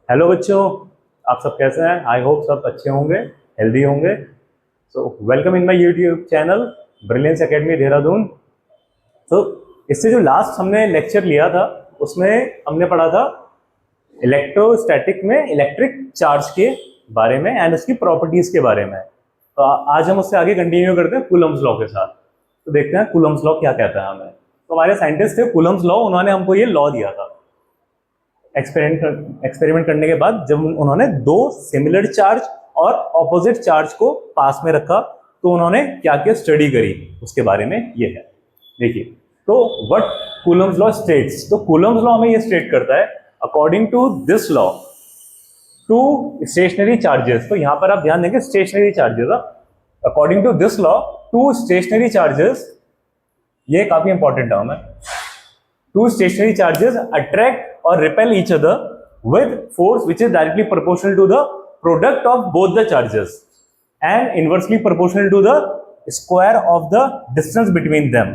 Hello बच्चों, आप सब कैसे हैं? आई होप सब अच्छे होंगे, हेल्दी होंगे। So welcome in my YouTube channel brilliance academy Dehradun. तो इससे जो लास्ट हमने लेक्चर लिया था उसमें हमने पढ़ा था इलेक्ट्रोस्टैटिक में इलेक्ट्रिक चार्ज के बारे में एंड उसकी प्रॉपर्टीज के बारे में। तो आज हम उससे आगे कंटिन्यू करते हैं कूलम्स लॉ के साथ। तो देखते हैं कूलम्स लॉ क्या कहता है हमें। तो हमारे साइंटिस्ट थे कूलम्स लॉ, उन्होंने हमको ये लॉ दिया था एक्सपेरिमेंट करने के बाद। जब उन्होंने दो सिमिलर चार्ज और ऑपोजिट चार्ज को पास में रखा तो उन्होंने क्या क्या स्टडी करी उसके बारे में ये है। देखिए, तो व्हाट कूलम्स लॉ स्टेट्स, तो कूलम्स लॉ हमें ये स्टेट करता है according to this law to stationary charges. तो यहां पर आप ध्यान देंगे stationary charges, according to this law to stationary charges, ये काफी इंपॉर्टेंट टर्म है। Two stationary charges attract or repel each other with force which is directly proportional to the product of both the charges and inversely proportional to the square of the distance between them.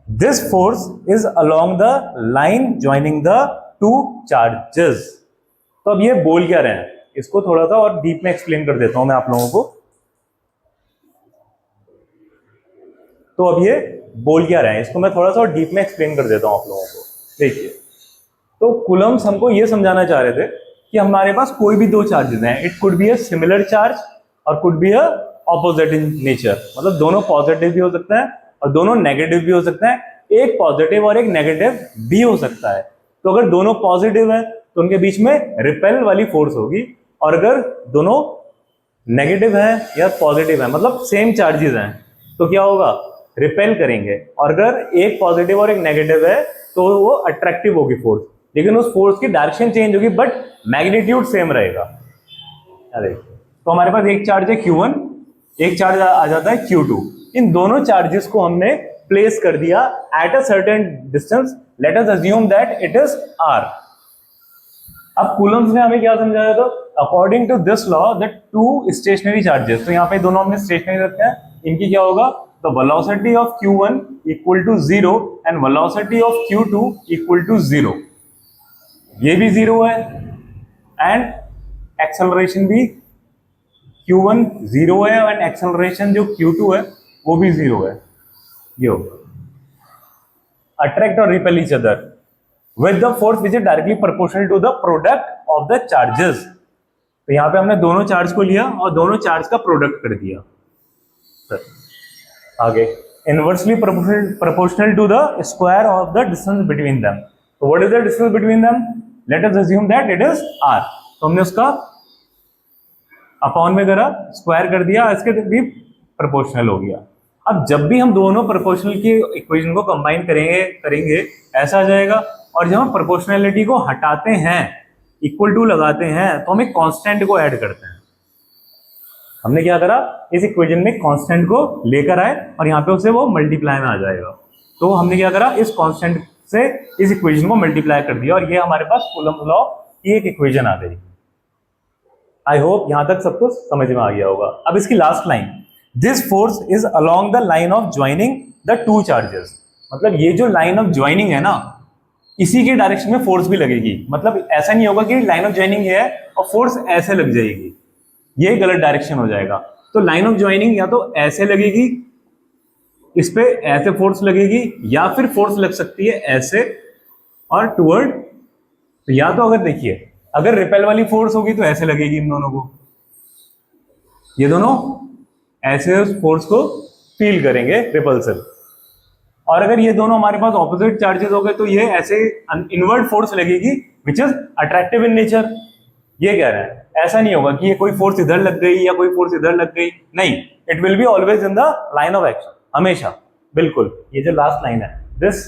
This force is along the line joining the two charges. तो अब ये बोल क्या रहे हैं, इसको थोड़ा सा और डीप में एक्सप्लेन कर देता हूं मैं आप लोगों को। तो अब ये बोल क्या रहे हैं इसको मैं थोड़ा सा और डीप में एक्सप्लेन कर देता हूं आप लोगों को। देखिए, तो कूलम्स हमको ये समझाना चाह रहे थे कि हमारे पास कोई भी दो चार्जेस हैं, it could be a similar charge और could be a opposite in nature. मतलब दोनों पॉजिटिव भी हो सकते हैं और दोनों नेगेटिव भी हो सकते हैं, एक पॉजिटिव और एक नेगेटिव भी हो सकता है। तो अगर दोनों पॉजिटिव है तो उनके बीच में रिपेल वाली फोर्स होगी, और अगर दोनों नेगेटिव है या पॉजिटिव है मतलब सेम चार्जेस हैं तो क्या होगा, रिपेल करेंगे। और अगर एक पॉजिटिव और एक नेगेटिव है तो वो अट्रैक्टिव होगी फोर्स, लेकिन उस फोर्स की डायरेक्शन चेंज होगी बट मैग्नीट्यूड सेम रहेगा। अरे तो हमारे पास एक चार्ज है Q1, एक चार्ज आ जाता है Q2। इन दोनों चार्जेस को हमने प्लेस कर दिया at a certain distance, let us assume that it is R। अब कूलम्स ने हमें क्या समझाया था, according to this law that to stationary charges, तो यहाँ पे दोनों हमने स्टेशनरी रखे हैं, इनकी क्या होगा, the velocity of Q1 equal to 0 and velocity of Q2 equal to 0। ये भी 0 है एंड एक्सेलरेशन भी Q1 0 है एंड एक्सेलरेशन जो Q2 है वो भी 0 है। ये होगा अट्रैक्ट और repel each other with the force which is directly proportional to the product of the charges। तो यहाँ पे हमने दोनों चार्ज को लिया और दोनों चार्ज का प्रोडक्ट कर दिया। आगे inversely proportional to the square of the distance between them। तो what is the distance between them? Let us assume that it is r। तो हमने उसका अपॉन में करा, स्क्वायर कर दिया, इसके भी प्रोपोर्शनल हो गया। अब जब भी हम दोनों प्रोपोर्शनल की इक्वेशन को कंबाइन करेंगे ऐसा आ जाएगा, और जब हम प्रोपोर्शनलिटी को हटाते हैं, इक्वल टू लगाते हैं, तो हम एक कांस्टेंट को ऐड करते हैं। हमने क्या करा, इस इक्वेशन में कांस्टेंट को लेकर आए और यहाँ पे उसे वो मल्टीप्लाई में आ जाएगा। तो हमने क्या करा, इस कांस्टेंट से इस इक्वेशन को मल्टीप्लाई कर दिया और ये हमारे पास कूलम्स लॉ की एक इक्वेशन आ गई। आई होप यहां तक सब कुछ समझ में आ गया होगा। अब इसकी last line, this force is along the line of joining the two charges. मतलब ये जो लाइन ऑफ ज्वाइनिंग है ना, इसी के डायरेक्शन में फोर्स भी लगेगी। मतलब ऐसा नहीं होगा कि लाइन ऑफ ज्वाइनिंग है और फोर्स ऐसे लग जाएगी, ये गलत डायरेक्शन हो जाएगा। तो लाइन ऑफ ज्वाइनिंग या तो ऐसे लगेगी, इस पे ऐसे फोर्स लगेगी, या फिर फोर्स लग सकती है ऐसे और टुवर्ड। तो या तो अगर देखिए, अगर रिपेल वाली फोर्स होगी तो ऐसे लगेगी इन दोनों को, ये दोनों ऐसे उस फोर्स को फील करेंगे रिपल्सिव। और अगर ये दोनों हमारे पास ऑपोजिट चार्जेस हो गए तो ये ऐसे इनवर्ट फोर्स लगेगी which is attractive in nature. ये कह रहे हैं ऐसा नहीं होगा कि ये कोई फोर्स इधर लग गई या कोई फोर्स इधर लग गई, नहीं, it will be always in the line of action, हमेशा। बिल्कुल, ये जो लास्ट लाइन है, this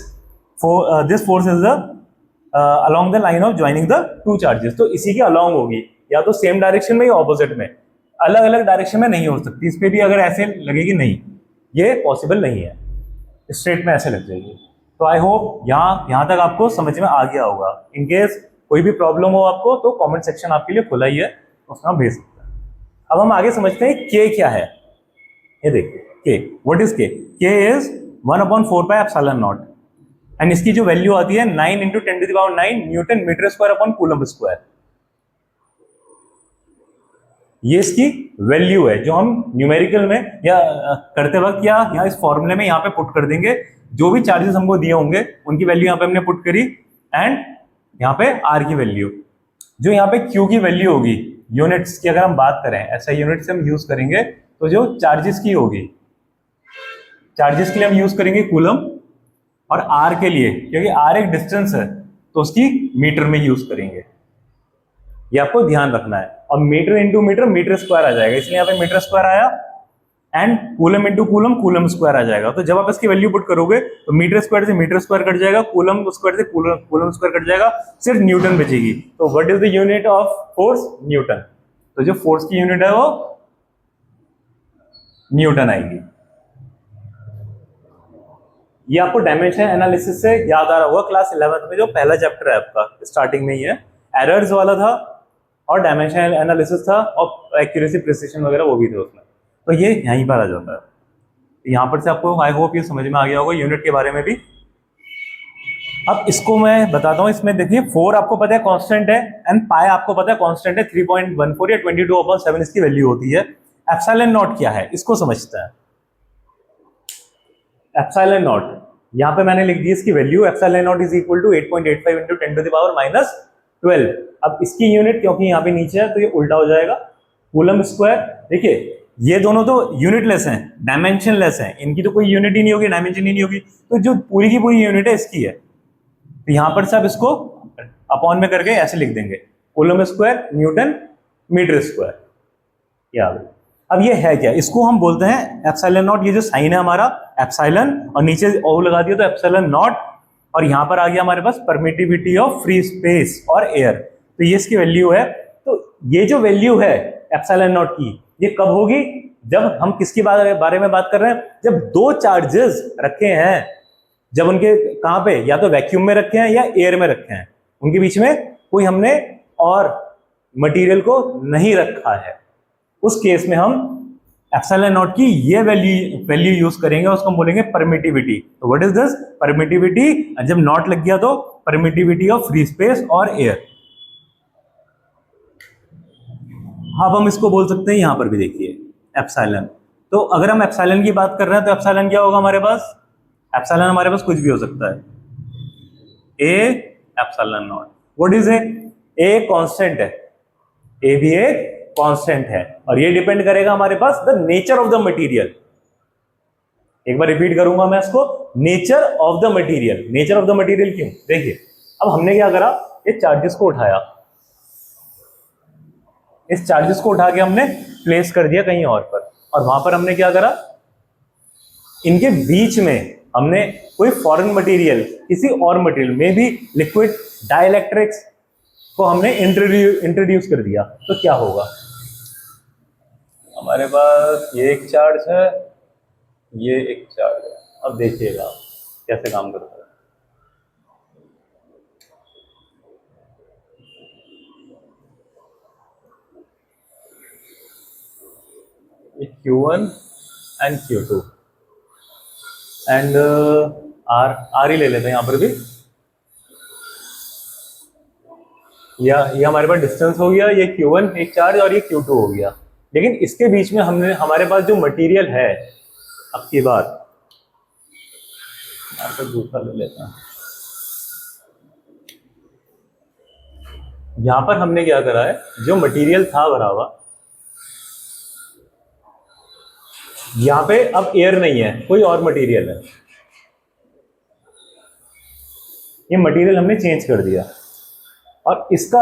force is the along the line of joining the two charges. तो इसी के अलोंग होगी, या तो सेम डायरेक्शन में या ऑपोजिट में, अलग अलग डायरेक्शन में नहीं हो सकती। इस पे भी अगर ऐसे लगेगी, नहीं, ये पॉसिबल नहीं है, स्ट्रेट में ऐसे लग जाएगी। तो आई होप यहाँ तक आपको समझ में आ गया होगा। इनकेस कोई भी प्रॉब्लम हो आपको तो कमेंट सेक्शन आपके लिए खुला ही है, उसमें आप भेज सकते हैं। अब हम आगे समझते हैं के क्या है। ये देखिए के, what is K? K is 1/4 pi epsilon naught and इसकी जो वैल्यू आती है 9 into 10⁹ newton metre square upon coulomb square. ये इसकी वैल्यू है जो हम न्यूमेरिकल में या करते वक्त या यहाँ इस फॉर्मूले में यहाँ पे पुट कर देंगे। जो भी चार्जेस हमको दिए होंगे उनकी वैल्यू यहाँ पे हमने पुट करी, एंड यहाँ पे आर की वैल्यू, जो यहाँ पे क्यू की वैल्यू होगी यूनिट्स की, अगर हम बात करें ऐसा यूनिट से हम यूज करेंगे तो जो चार्जेस की होगी, चार्जेस के लिए हम यूज करेंगे कूलम, और आर के लिए क्योंकि आर एक डिस्टेंस है तो उसकी मीटर में यूज करेंगे। ये आपको ध्यान रखना है। और metre into metre metre square आ जाएगा, इसलिए यहाँ पे मीटर स्क्वायर आया, and coulomb into coulomb coulomb square आ जाएगा। तो जब आप इसकी वैल्यू पुट करोगे तो मीटर स्क्वायर से मीटर स्क्वायर कट जाएगा, कूलम स्क्वायर से कूलम स्क्वायर कट जाएगा, सिर्फ न्यूटन बचेगी। तो what is the unit of force? Newton. तो जो फोर्स की यूनिट है वो न्यूटन आएगी। ये आपको डायमेंशन एनालिसिस से याद आ रहा होगा क्लास 11th में, जो पहला चैप्टर है आपका, स्टार्टिंग में ही है, एरर्स वाला था और डायमेंशन एनालिसिस था और एक्यूरेसी प्रिसिशन वगैरह वो भी थे उसमें। तो ये यहीं पर आ जाता है। यहां पर से आपको आई होप ये समझ में आ गया होगा यूनिट के बारे में भी। अब इसको मैं बताता हूं। इसमें देखिए 4 आपको पता है कांस्टेंट है, एंड पाई आपको पता है कांस्टेंट है, 3.14 या 22/7 इसकी वैल्यू होती है। एप्सिलॉन नॉट क्या है इसको समझते हैं। एप्सिलॉन नॉट यहां पे मैंने लिख दी इसकी value, epsilon naught is equal to 8.85 into 10⁻⁻12। अब इसकी यूनिट क्योंकि यहाँ पे नीचे है तो ये उल्टा हो जाएगा, कूलम स्क्वायर। देखिए ये दोनों तो यूनिटलेस हैं, डायमेंशनलेस हैं, इनकी तो कोई यूनिट ही नहीं होगी, डायमेंशन ही नहीं होगी। तो जो पूरी की पूरी यूनिट है इसकी है। तो यहां पर से आप इसको अपॉन में करके ऐसे लिख देंगे, coulomb square newton metre square. याद। अब ये है क्या? इसको हम बोलते हैं एप्सिलॉन नॉट। ये जो साइन है हमारा एप्सिलॉन और नीचे ओ लगा दिया तो एप्सिलॉन नॉट, और यहां पर आ गया हमारे पास परमिटिविटी ऑफ फ्री स्पेस और एयर। तो ये इसकी वैल्यू है। तो ये जो वैल्यू है एप्सिलॉन नॉट की, ये कब होगी? जब हम किसके बारे में बात कर रहे हैं? जब दो चार्जेस रखे हैं, जब उनके कहां पे, या तो वैक्यूम में रखे हैं या एयर में रखे हैं, उनके बीच में कोई हमने और मटेरियल को नहीं रखा है, उस केस में हम एप्सिलॉन नॉट की ये वैल्यू यूज करेंगे, उसको हम बोलेंगे परमिटिविटी। तो व्हाट इज दिस? परमिटिविटी। जब नॉट लग गया तो परमिटिविटी ऑफ फ्री स्पेस और एयर। अब हम इसको बोल सकते हैं यहां पर भी देखिए एप्सिलॉन। तो अगर हम एप्सिलॉन की बात कर रहे हैं तो एप्सिलॉन क्या होगा हमारे पास? एप्सिलॉन हमारे पास कुछ भी हो सकता है, ए epsilon not. What is a? A constant है, ए भी एक कांस्टेंट है, और ये डिपेंड करेगा हमारे पास the nature of the material. एक बार रिपीट करूंगा मैं इसको, nature of the material. Nature of the material क्यों? देखिए अब हमने क्या करा, ये चार्जेस को उठाया, इस चार्जेस को उठा के हमने प्लेस कर दिया कहीं और पर, और वहां पर हमने क्या करा, इनके बीच में हमने कोई फॉरेन मटेरियल, किसी और मटेरियल में भी लिक्विड डाइलेक्ट्रिक्स को हमने इंट्रोड्यूस कर दिया। तो क्या होगा? हमारे पास ये एक चार्ज है, ये एक चार्ज है। अब देखिएगा कैसे काम करता है। Q1 and Q2 and R ही ले लेते हैं यहां पर भी। ये हमारे पास डिस्टेंस हो गया, ये Q1 एक चार्ज और ये Q2 हो गया। लेकिन इसके बीच में हमने हमारे पास जो मटेरियल है, अब की बात यहाँ पर दूसरा ले लेता हूं। यहां पर हमने क्या करा है, जो मटेरियल था भरा हुआ, यहां पे अब एयर नहीं है, कोई और मटेरियल है। ये मटेरियल हमने चेंज कर दिया, और इसका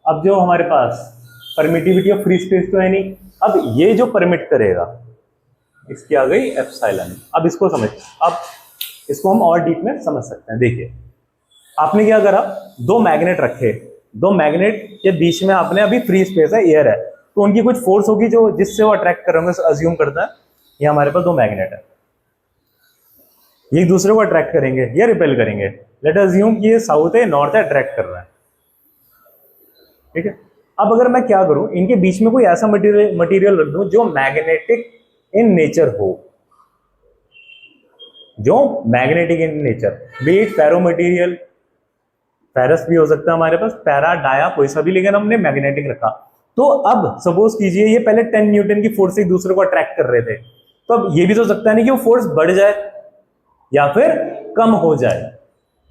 अब जो हमारे पास परमिटिविटी ऑफ फ्री स्पेस तो है नहीं, अब ये जो परमिट करेगा, इसकी आ गई एप्सिलॉन। अब इसको समझ, अब इसको हम और डीप में समझ सकते हैं। देखिए आपने क्या करा, दो मैग्नेट रखे, दो मैग्नेट के बीच में आपने अभी फ्री स्पेस है, एयर है, तो उनकी कुछ फोर्स होगी जो जिससे वो अट्रैक्ट कर रहे होंगे। अज्यूम करता है ये हमारे पास दो मैग्नेट है, ये एक दूसरे को अट्रैक्ट करेंगे या रिपेल करेंगे। लेट अस अज्यूम कि ये साउथ है, नॉर्थ है, अट्रैक्ट कर रहा है, ठीक है। अब अगर मैं क्या करूं, इनके बीच में कोई ऐसा मटेरियल रख दूं जो मैग्नेटिक इन नेचर हो, जो magnetic in nature, be it ferro material, ferrous भी हो सकता है हमारे पास, पैरा डाया कोई सा भी, लेकिन हमने मैग्नेटिक रखा। तो अब सपोज कीजिए ये पहले 10 न्यूटन की फोर्स से एक दूसरे को अट्रैक्ट कर रहे थे, तो अब ये भी तो सकता नहीं कि वो फोर्स बढ़ जाए या फिर कम हो जाए,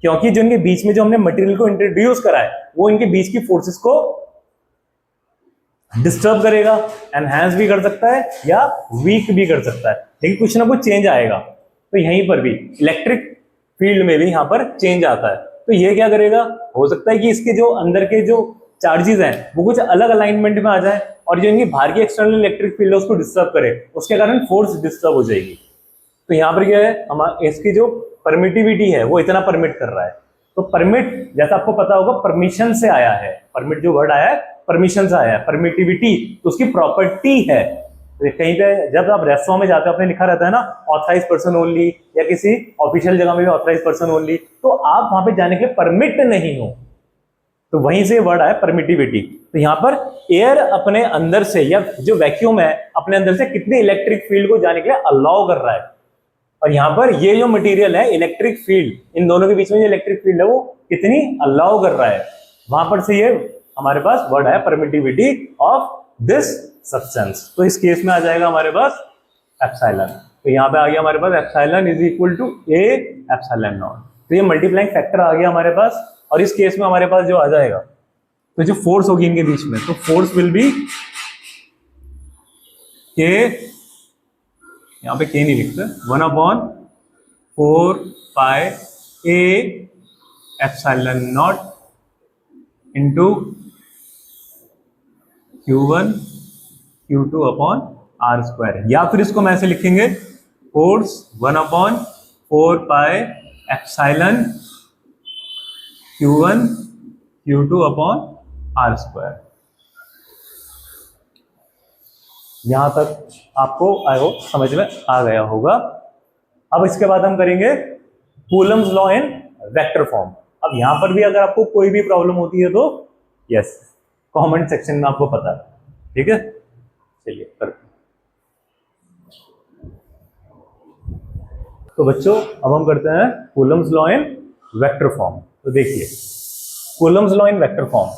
क्योंकि जो इनके बीच में जो हमने मटेरियल को इंट्रोड्यूस करा है वो इनके बीच की फोर्सेस को डिस्टर्ब करेगा, एनहांस भी कर सकता है या वीक भी कर सकता है, लेकिन कुछ ना कुछ चेंज आएगा। तो यहीं पर भी इलेक्ट्रिक फील्ड में भी यहां पर चेंज आता है। तो ये क्या करेगा, हो सकता है कि इसके जो अंदर के जो चार्जेस हैं वो कुछ अलग अलाइनमेंट में आ जाए और जो इनकी बाहर की एक्सटर्नल इलेक्ट्रिक फील्ड है उसको डिस्टर्ब करे, उसके कारण फोर्स डिस्टर्ब हो जाएगी। तो यहाँ पर क्या है, हमारे इसकी जो परमिटिविटी है वो इतना परमिट कर रहा है। तो परमिट जैसा आपको पता होगा परमिशन से आया है, परमिट जो वर्ड आया है परमिशन से आया है, परमिटिविटी तो उसकी प्रॉपर्टी है। कहीं पे जब आप रेस्टोरेंट में जाते हो आपने लिखा रहता है ना ऑथराइज पर्सन ओनली, या किसी ऑफिशियल जगह में भी ऑथराइज पर्सन ओनली, तो आप वहां पे जाने के लिए परमिट नहीं हो, तो वहीं से वर्ड आया परमिटिविटी। तो यहाँ पर एयर अपने अंदर से या जो वैक्यूम है अपने अंदर से कितनी इलेक्ट्रिक फील्ड को जाने के लिए अलाउ कर रहा है, और यहाँ पर ये जो मटेरियल है इलेक्ट्रिक फील्ड इन दोनों के बीच में जो इलेक्ट्रिक फील्ड है वो कितनी अलाउ कर रहा है, वहां पर से ये हमारे पास वर्ड है परमिटिविटी ऑफ दिस सब्सटेंस। तो इस केस में आ जाएगा हमारे पास एप्सिलॉन। तो यहाँ पे आ गया हमारे पास epsilon is equal to a epsilon naught. तो ये मल्टीप्लाइंग फैक्टर आ गया हमारे पास, और इस केस में हमारे पास जो आ जाएगा तो जो फोर्स होगी इनके बीच में, तो फोर्स विल बी के, यहाँ पे के नहीं लिखते, 1/4 pi a epsilon naught into Q1 Q2 upon r square, या फिर इसको हम ऐसे लिखेंगे force 1/4 pi epsilon Q1 Q2 upon r square. यहां तक आपको आई होप समझ में आ गया होगा। अब इसके बाद हम करेंगे Coulomb's law in vector form. अब यहां पर भी अगर आपको कोई भी प्रॉब्लम होती है तो यस कमेंट सेक्शन में आपको पता है, ठीक है। चलिए करते हैं। तो बच्चों अब हम करते हैं Coulomb's law in vector form. तो देखिए Coulomb's law in vector form,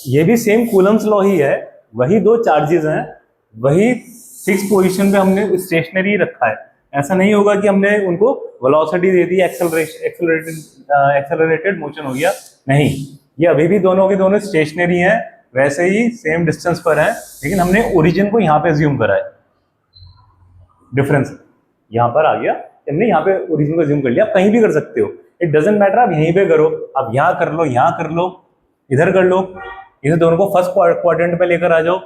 ये भी सेम कूलम्स लॉ ही है, वही दो चार्जेस हैं, वही फिक्स पोजीशन पे हमने स्टेशनरी रखा है। ऐसा नहीं होगा कि हमने उनको वेलोसिटी दे दी, एक्सेलरेटेड मोशन हो गया, नहीं, ये अभी भी दोनों के दोनों स्टेशनरी हैं, वैसे ही सेम डिस्टेंस पर है, लेकिन हमने ओरिजिन को यहाँ पे अज्यूम करा है। डिफरेंस यहाँ पर आ गया, हमने यहाँ पे ओरिजिन को अज्यूम कर लिया। आप कहीं भी कर सकते हो, इट डजंट मैटर, आप यहीं पे करो, आप यहाँ कर लो, यहाँ कर लो, इधर कर लो, इधर दोनों को फर्स्ट क्वाड्रेंट पे लेकर आ जाओ,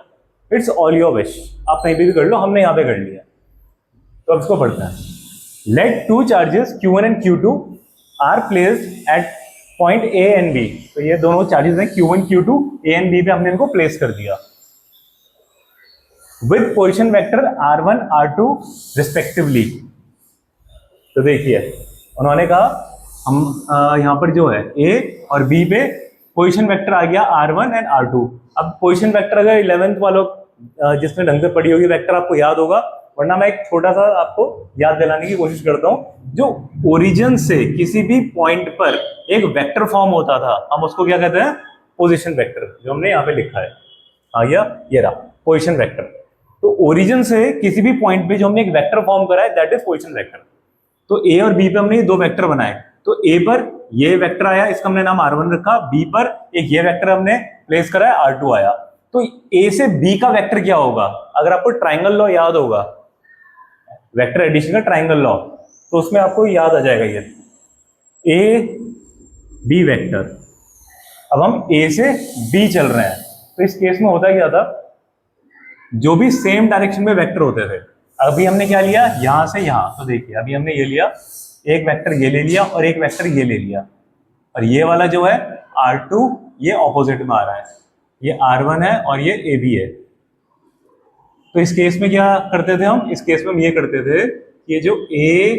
इट्स ऑल योर विश, आप कहीं भी कर लो, हमने यहाँ पे कर लिया। तो अब इसको पढ़ते हैं। Let two charges Q1 and Q2 are placed at point A and B। तो ये दोनों चार्जेस हैं Q1 Q2, A and B पे हमने इनको प्लेस कर दिया with position vector R1 R2 respectively. तो देखिए उन्होंने कहा हम यहाँ पर जो है A और B पे पोजीशन वेक्टर आ गया R1 एंड R2। अब पोजीशन वेक्टर अगर 11th वालों जिसने ढंग से पढ़ी होगी वेक्टर आपको याद होगा, वरना मैं एक छोटा सा आपको याद दिलाने की कोशिश करता हूं। जो ओरिजिन से किसी भी पॉइंट पर एक वेक्टर फॉर्म होता था हम उसको क्या कहते हैं, पोजीशन वेक्टर, जो हमने यहाँ पे लिखा है आ गया ये रहा पोजीशन वेक्टर। तो ओरिजिन से किसी भी पॉइंट पे जो हमने एक वेक्टर फॉर्म करा है दैट इज पोजीशन वेक्टर। तो ए और बी पे हमने दो वेक्टर बनाए, तो ए पर ये वेक्टर आया, इसका हमने नाम R1 रखा, बी पर एक ये वेक्टर हमने प्लेस करा है R2 आया। तो ए से बी का वेक्टर क्या होगा, अगर आपको ट्राइंगल लॉ याद होगा, वेक्टर एडिशन का ट्राइंगल लॉ, तो उसमें आपको याद आ जाएगा ये ए बी वेक्टर। अब हम ए से बी चल रहे हैं, तो इस केस में होता क्या था, जो भी सेम डायरेक्शन में वेक्टर होते थे, अभी हमने क्या लिया यहां से यहां, तो देखिए अभी हमने ये लिया, एक वेक्टर ये ले लिया और एक वेक्टर ये ले लिया, और ये वाला जो है R2 ये ऑपोजिट में आ रहा है, ये R1 है और ये AB है। तो इस केस में क्या करते थे हम, इस केस में हम ये करते थे कि ये जो A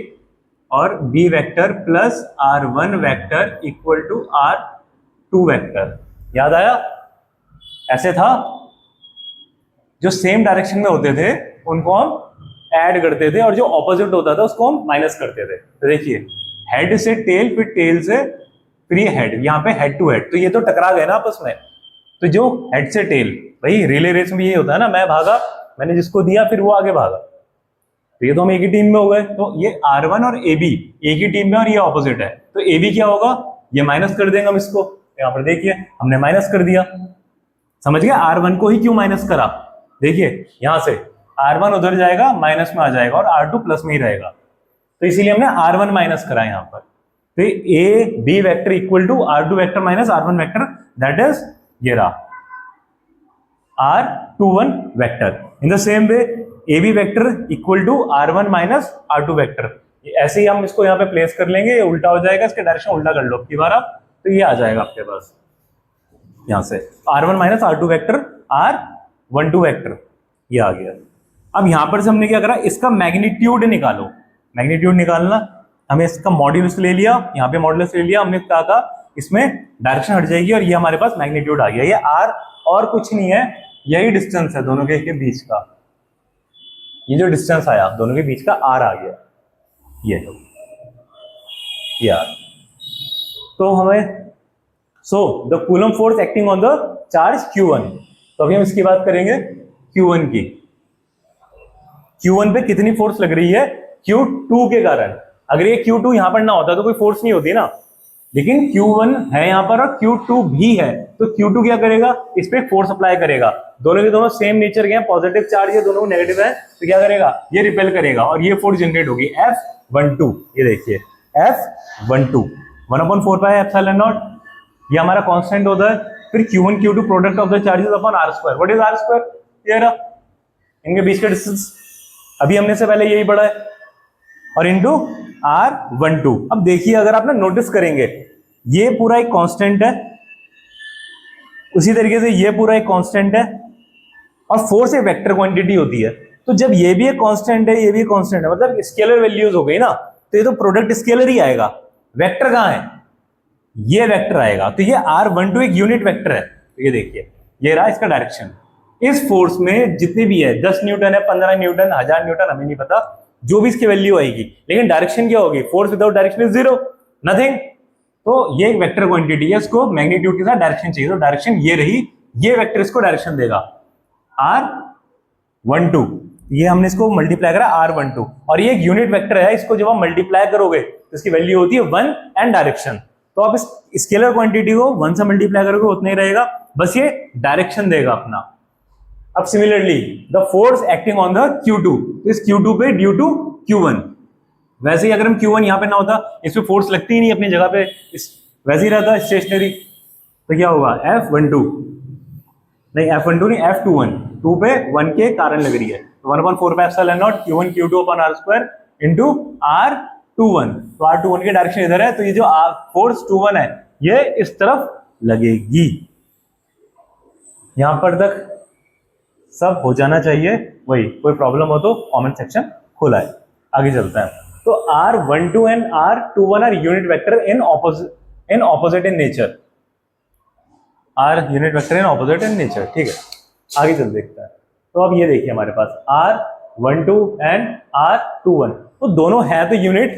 और B vector plus R1 vector equal to R2 vector, याद आया, ऐसे था, जो सेम डायरेक्शन में होते थे उनको हम ऐड करते थे और जो ऑपोजिट होता था उसको हम माइनस करते थे। तो देखिए हेड से टेल, फिर टेल से फिर ये हेड, यहाँ पे हेड टू हेड, तो ये तो टकरा गए ना आपस में। तो जो हेड से टेल, भाई रिले रेस में ये होता है ना, मैं भागा, मैंने जिसको दिया फिर वो आगे भागा, तो ये तो हम एक ही टीम में हो गए। तो ये R1 और AB एक ही टीम में और ये ऑपोजिट है, तो AB क्या होगा, ये माइनस कर देंगे हम इसको। यहाँ पर देखिए हमने माइनस कर दिया, समझ गए R1 को ही क्यों माइनस करा। देखिए यहां से R1 उधर जाएगा, माइनस में आ जाएगा और R2 प्लस में ही रहेगा, तो इसीलिए हमने R1 माइनस करा यहाँ पर। तो A B vector equal to R2 vector minus R1 vector, that is ये रहा R21 vector. In the same way AB vector equal to R1 minus R2 vector, ऐसे ही हम इसको यहाँ पे प्लेस कर लेंगे, ये उल्टा हो जाएगा, इसके डायरेक्शन उल्टा कर लो अब की बार आप, तो ये आ जाएगा आपके पास यहां से R1 minus R2 vector R12 vector, ये आ गया। अब यहां पर से हमने क्या करा, इसका मैग्नीट्यूड निकालो। मैग्नीट्यूड निकालना, हमें इसका मॉड्यूलस ले लिया, यहाँ पे मॉड्यूलस ले लिया, हमने कहा इसमें डायरेक्शन हट जाएगी और ये हमारे पास मैग्नीट्यूड आ गया। ये R और कुछ नहीं है, यही डिस्टेंस है दोनों के बीच का, ये जो डिस्टेंस आया दोनों के बीच का R आ गया, ये R। तो हमें the coulomb force acting on the charge Q1, तो अभी हम इसकी बात करेंगे Q1 की। Q1 पे कितनी फोर्स लग रही है Q2 के कारण। अगर ये Q2 यहां पर ना होता तो कोई फोर्स नहीं होती ना, लेकिन Q1 है यहां पर और Q2 भी है, तो Q2 क्या करेगा, इस पे फोर्स अप्लाई करेगा। दोनों के दोनों सेम नेचर के हैं, पॉजिटिव चार्ज है, दोनों नेगेटिव है, तो क्या करेगा, ये रिपेल करेगा और ये फोर्स जनरेट होगी F12। ये देखिए F12 1/4 पाई एप्सिलॉन नॉट, ये हमारा कांस्टेंट होता है। फिर Q1 Q2 product of the charges upon R square, what is R square, ये रहा इनके बीच का डिस्टेंस, अभी हमने से पहले यही पढ़ा है, और इनटू R12। अब देखिए अगर आप ना नोटिस करेंगे, ये पूरा एक कांस्टेंट है, उसी तरीके से ये पूरा एक कांस्टेंट है, और फोर्स एक वेक्टर क्वांटिटी होती है। तो जब ये भी एक कांस्टेंट है, ये भी एक कांस्टेंट है, मतलब स्केलर वैल्यूज हो गई ना, तो ये तो प्रोडक्ट स्केलर ही आएगा। वेक्टर कहां है, ये वेक्टर आएगा, तो ये R12 एक यूनिट वेक्टर है। तो ये देखिए ये रहा इसका डायरेक्शन। इस फोर्स में जितनी भी है, 10 न्यूटन है, 15 न्यूटन, 1000 न्यूटन, हमें नहीं पता, जो भी इसकी वैल्यू आएगी, लेकिन डायरेक्शन क्या होगी, force without direction is zero, nothing. तो ये एक वेक्टर क्वांटिटी है, इसको मैग्नीट्यूड के साथ डायरेक्शन चाहिए, तो डायरेक्शन ये रही, ये वेक्टर इसको डायरेक्शन देगा R12। ये हमने इसको मल्टीप्लाई करा R12, और ये एक यूनिट वेक्टर है, इसको जब आप मल्टीप्लाई करोगे तो इसकी वैल्यू होती है 1 एंड डायरेक्शन। तो आप इस स्केलर क्वांटिटी को 1 से मल्टीप्लाई करोगे उतना ही रहेगा, बस ये डायरेक्शन देगा अपना। अब similarly the force acting on the Q2, इस Q2 पे ड्यू टू Q1, वैसे ही अगर हम Q1 यहां पे ना होता, इस पे फोर्स लगती ही नहीं अपनी जगह पे, वैसे ही रहता स्टेशनरी, तो क्या होगा F12 नहीं, F12 नहीं, F21, 2 पे 1 के कारण लग रही है, 1/4 pi epsilon naught Q1 Q2 upon R square into R21। तो R21 की डायरेक्शन इधर है, तो ये जो फोर्स 21 है ये इस तरफ लगेगी। यहां पर तक सब हो जाना चाहिए, वही कोई प्रॉब्लम हो तो कमेंट सेक्शन खुला है, आगे चलता है। तो R12 and R21 are unit vector in opposite in nature, are unit vector in opposite in nature, ठीक है, आगे चल देखते हैं। तो अब ये देखिए हमारे पास R12 एंड R21, तो दोनों है तो यूनिट,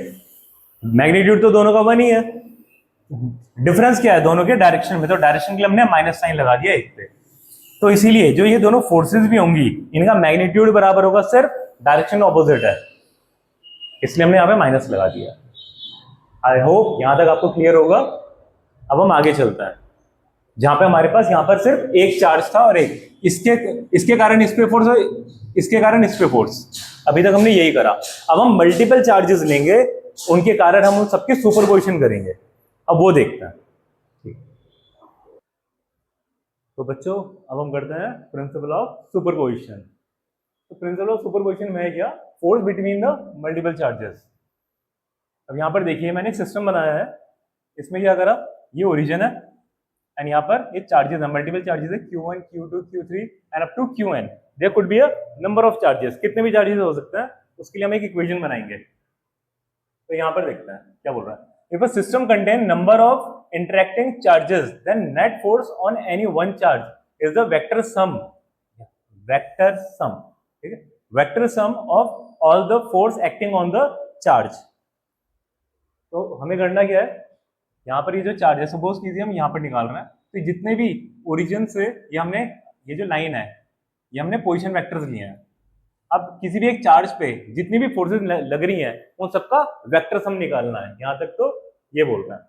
मैग्नीट्यूड तो दोनों का 1 ही है, डिफरेंस क्या है दोनों के डायरेक्शन में, तो डायरेक्शन के लिए हमने माइनस साइन लगा दिया एक पे, तो इसीलिए जो ये दोनों फोर्सेस भी होंगी इनका मैग्नीट्यूड बराबर होगा, सिर्फ डायरेक्शन ऑपोजिट है, इसलिए हमने यहाँ पे माइनस लगा दिया। आई होप यहां तक आपको क्लियर होगा। अब हम आगे चलते हैं, जहां पे हमारे पास यहाँ पर सिर्फ एक चार्ज था और एक, इसके कारण इस पे फोर्स, इसके कारण इस पे फोर्स, अभी तक हमने यही करा। अब हम मल्टीपल चार्जेस लेंगे, उनके कारण हम उन सबके सुपरपोजिशन करेंगे, अब वो देखते हैं। तो बच्चों अब हम करते हैं प्रिंसिपल ऑफ सुपरपोजिशन। तो प्रिंसिपल ऑफ सुपरपोजिशन में है क्या, force between the multiple charges. अब यहाँ पर देखिए मैंने एक सिस्टम बनाया है, इसमें क्या करा, ये ओरिजिन है एंड यहाँ पर ये चार्जेस है, मल्टीपल चार्जेस है, Q1 Q2 Q3 and up to Qn, there could be a number of charges, कितने भी चार्जेस हो सकते हैं, उसके लिए हम एक इक्वेशन बनाएंगे। तो यहाँ पर देखते हैं क्या बोल रहा है, if a system contain number of interacting charges then net force on any one charge is the vector sum, ठीक है, vector sum of all the force acting on the charge. तो हमें करना क्या है, यहाँ पर ये जो चार्ज है, सपोज कीजिए हम यहाँ पर निकाल रहे हैं, तो जितने भी ओरिजिन से ये हमने, ये जो लाइन है ये हमने पोजीशन वेक्टर्स लिए हैं। अब किसी भी एक चार्ज पे जितनी भी फोर्सेस लग रही हैं उन सबका वेक्टर्स हम निकालना है। यहाँ तक तो ये बोल रहे हैं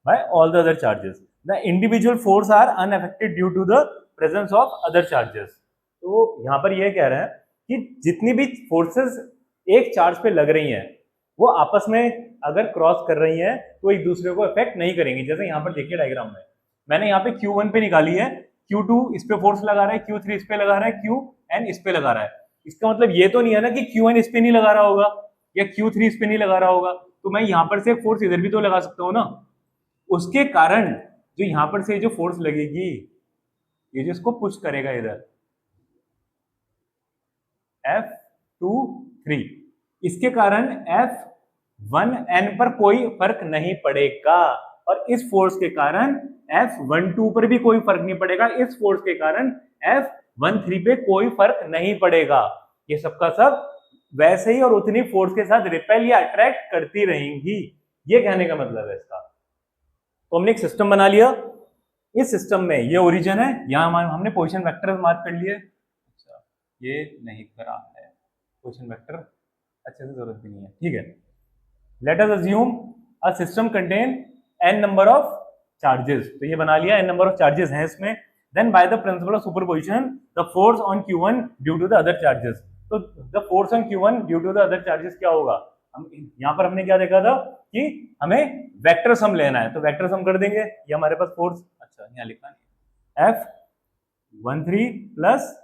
by all the other charges the individual force are unaffected due to the presence of other charges. तो यहाँ पर ये कह रहे हैं कि जितनी भी फोर्सेस एक चार्ज पे लग रही हैं वो आपस में अगर क्रॉस कर रही हैं तो एक दूसरे को इफेक्ट नहीं करेंगी। जैसे यहाँ पर देखिए डायग्राम में मैंने यहाँ पे Q1 पे निकाली है, Q2 इस पे फोर्स लगा रहा है, Q3 इस पे लगा रहा है, Qn इस पे लगा रहा है। इसका मतलब ये तो नहीं है ना कि Qn इस पे नहीं लगा रहा होगा या Q3 इस पे नहीं लगा रहा होगा, तो मैं यहाँ पर से फोर्स इधर भी तो लगा सकता हूँ ना। उसके कारण जो यहाँ पर से जो फोर्स लगेगी ये जो इसको पुश करेगा इधर F23, इसके कारण F1n पर कोई फर्क नहीं पड़ेगा और इस फोर्स के कारण F12 पर भी कोई फर्क नहीं पड़ेगा, इस फोर्स के कारण F13 पे कोई फर्क नहीं पड़ेगा। ये सबका सब वैसे ही और उतनी फोर्स के साथ रिपेल या अट्रैक्ट करती रहेंगी, ये कहने का मतलब है इसका। तो हमने एक सिस्टम बना लिया, इस सिस्टम में ये ओरिजिन है, यहां हमने पोजीशन वेक्टर मार्क कर लिए। अच्छा ये नहीं करा है पोजीशन वेक्टर, अच्छे से जरूरत भी नहीं है, ठीक है। Late us assume a system contain n number of charges, तो ये बना लिया n नंबर ऑफ चार्जेस हैं इसमें। Then by the principle of superposition the force on Q1 due to the other charges, तो the force on Q1 due to the other charges क्या होगा, हम यहाँ पर हमने क्या देखा था कि हमें वेक्टर सम लेना है, तो वेक्टर सम कर देंगे। ये हमारे पास फोर्स, अच्छा यहाँ लिखना नहीं, F13 प्लस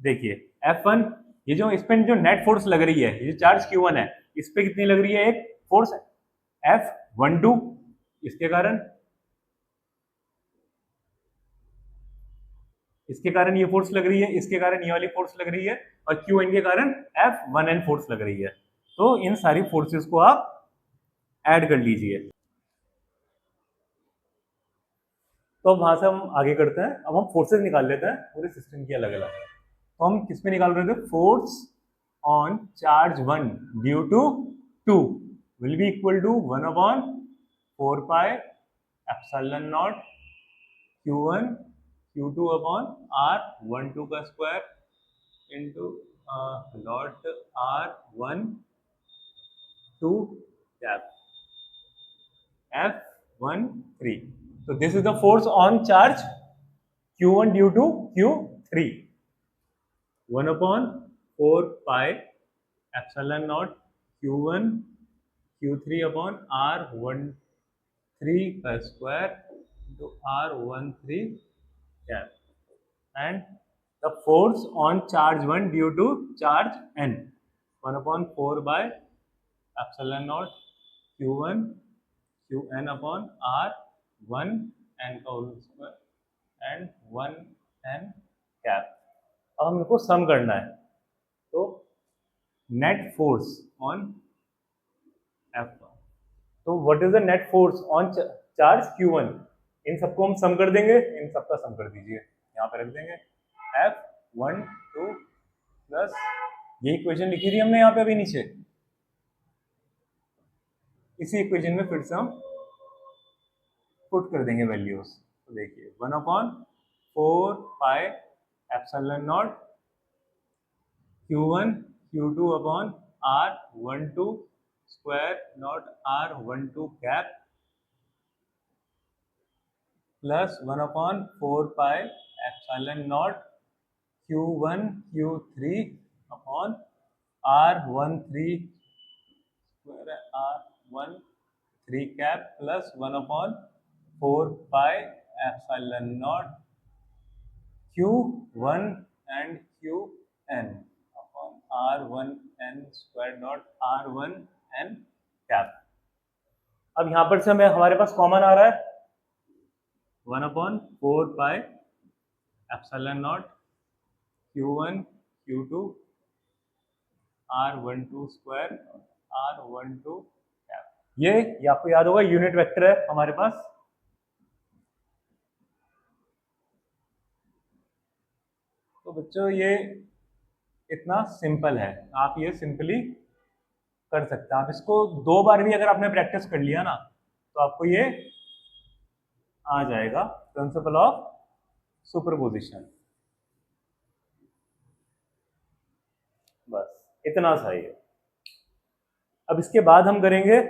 देखिए F1, ये जो इस पे जो नेट फोर्स लग रही है, ये चार्ज Q1 है, इस पे कितनी लग रही है, एक फोर्स F12, इसके कारण ये फोर्स लग रही है, इसके कारण ये वाली फोर्स लग रही है और Qn के कारण F1n फोर्स लग रही है। तो इन सारी फोर्सेस को आप ऐड कर लीजिए। तो अब वहां से हम आगे करते हैं, अब हम फोर्सेस निकाल लेते हैं पूरे सिस्टम की अलग अलग। तो हम किस में निकाल रहे थे, force on charge 1 due to 2 will be equal to 1/4 pi epsilon naught Q1 Q2 upon R12 का स्क्वायर इंटू लॉट R12 cap F13। So this is the force on charge Q1 due to Q3, 1/4 pi epsilon naught Q1 Q3 upon R13 का square into R13 cap, and the force on charge 1 due to charge n, 1/4 by epsilon naught Q1 Qn upon R1 n का whole square and 1 n cap. अब हमको सम करना है, तो net force on F1, तो what is the net force on charge Q1, इन सबको हम सम कर देंगे, इन सबका सम कर दीजिए, यहाँ पे रख देंगे F12 प्लस ये इक्वेशन लिखी थी हमने यहाँ पे अभी नीचे, इसी इक्वेशन में फिर से हम पुट कर देंगे वैल्यूज। तो देखिए 1/4 pi epsilon naught Q1 Q2 upon R12 square not R12 cap plus 1/4 pi epsilon naught Q1 Q3 upon R13 square R13 cap plus 1/4 pi epsilon naught Q1 and Qn upon R1n square not R1n cap. अब यहां पर से हमें हमारे पास common आ रहा है 1/4 pi epsilon naught Q1 Q2 R12 square R12 cap. ये आपको याद होगा यूनिट वेक्टर है हमारे पास, तो बच्चों ये इतना सिंपल है, आप ये सिंपली कर सकते हैं। आप इसको 2 बार भी अगर आपने प्रैक्टिस कर लिया ना तो आपको ये आ जाएगा, प्रिंसिपल ऑफ सुपरपोजिशन। बस इतना सा ही है। अब इसके बाद हम करेंगे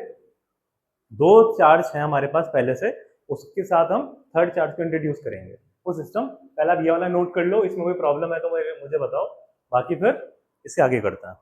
2 चार्ज है हमारे पास पहले से, उसके साथ हम थर्ड चार्ज को इंट्रोड्यूस करेंगे। वो सिस्टम पहला ये वाला नोट कर लो, इसमें कोई प्रॉब्लम है तो मुझे बताओ, बाकी फिर इससे आगे करते हैं।